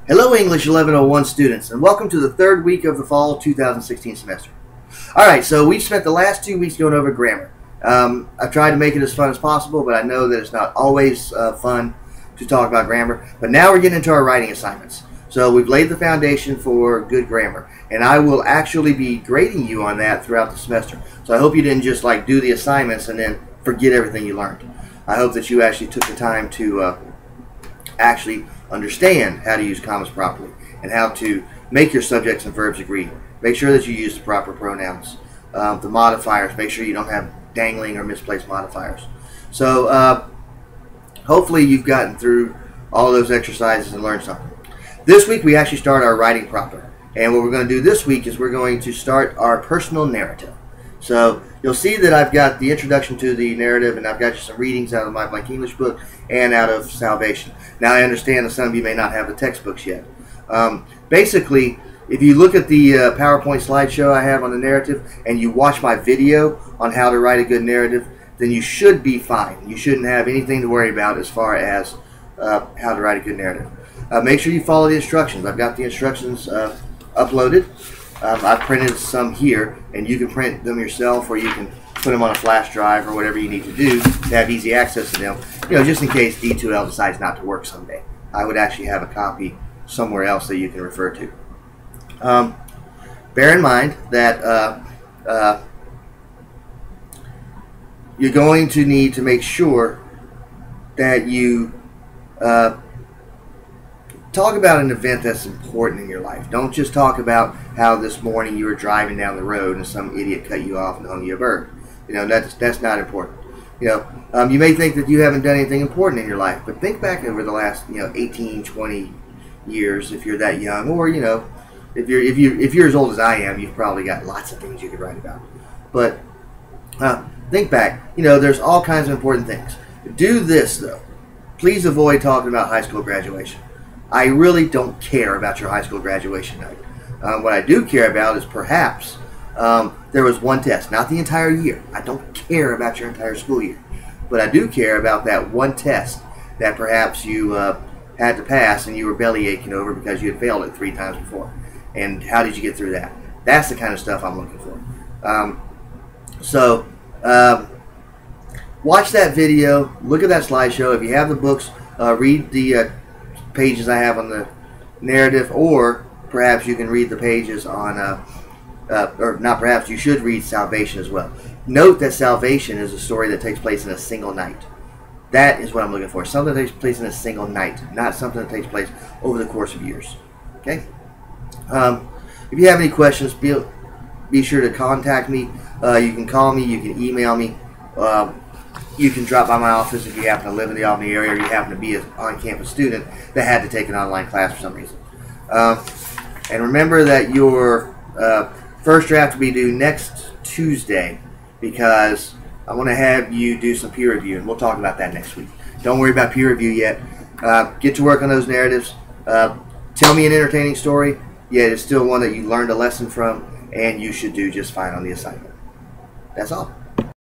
Hello English 1101 students, and welcome to the third week of the fall 2016 semester. Alright, so we've spent the last 2 weeks going over grammar. I've tried to make it as fun as possible, but I know that it's not always fun to talk about grammar. But now we're getting into our writing assignments. So we've laid the foundation for good grammar, and I will actually be grading you on that throughout the semester. So I hope you didn't just do the assignments and then forget everything you learned. I hope that you actually took the time to actually understand how to use commas properly and how to make your subjects and verbs agree. Make sure that you use the proper pronouns. The modifiers, make sure you don't have dangling or misplaced modifiers. So hopefully you've gotten through all those exercises and learned something. This week we actually start our writing proper. And what we're going to do this week is we're going to start our personal narrative. So you'll see that I've got the introduction to the narrative, and I've got you some readings out of my blank English book and out of Salvation. Now I understand that some of you may not have the textbooks yet. Basically, if you look at the PowerPoint slideshow I have on the narrative and you watch my video on how to write a good narrative, then you should be fine. You shouldn't have anything to worry about as far as how to write a good narrative. Make sure you follow the instructions. I've got the instructions uploaded. I've printed some here, and you can print them yourself, or you can put them on a flash drive or whatever you need to do to have easy access to them. You know, just in case D2L decides not to work someday. I would actually have a copy somewhere else that you can refer to. Bear in mind that you're going to need to make sure that you talk about an event that's important in your life. Don't just talk about how this morning you were driving down the road and some idiot cut you off and hung you a bird. You know, that's not important. You know, you may think that you haven't done anything important in your life, but think back over the last 18, 20 years if you're that young, or if you're as old as I am, you've probably got lots of things you could write about. But think back. There's all kinds of important things. Do this though. Please avoid talking about high school graduation. I really don't care about your high school graduation night. What I do care about is perhaps there was one test, not the entire year. I don't care about your entire school year. But I do care about that one test that perhaps you had to pass and you were belly aching over because you had failed it 3 times before. And how did you get through that? That's the kind of stuff I'm looking for. So watch that video. Look at that slideshow. If you have the books, read the pages I have on the narrative, or perhaps you can read the pages on or not perhaps, you should read Salvation as well. Note that Salvation is a story that takes place in a single night. That is what I'm looking for. Something that takes place in a single night, not something that takes place over the course of years. Okay? If you have any questions, be sure to contact me. You can call me, you can email me. You can drop by my office if you happen to live in the Albany area, or you happen to be an on-campus student that had to take an online class for some reason. And remember that your first draft will be due next Tuesday, because I want to have you do some peer review, and we'll talk about that next week. Don't worry about peer review yet. Get to work on those narratives. Tell me an entertaining story, yet it's still one that you learned a lesson from, and you should do just fine on the assignment. That's all.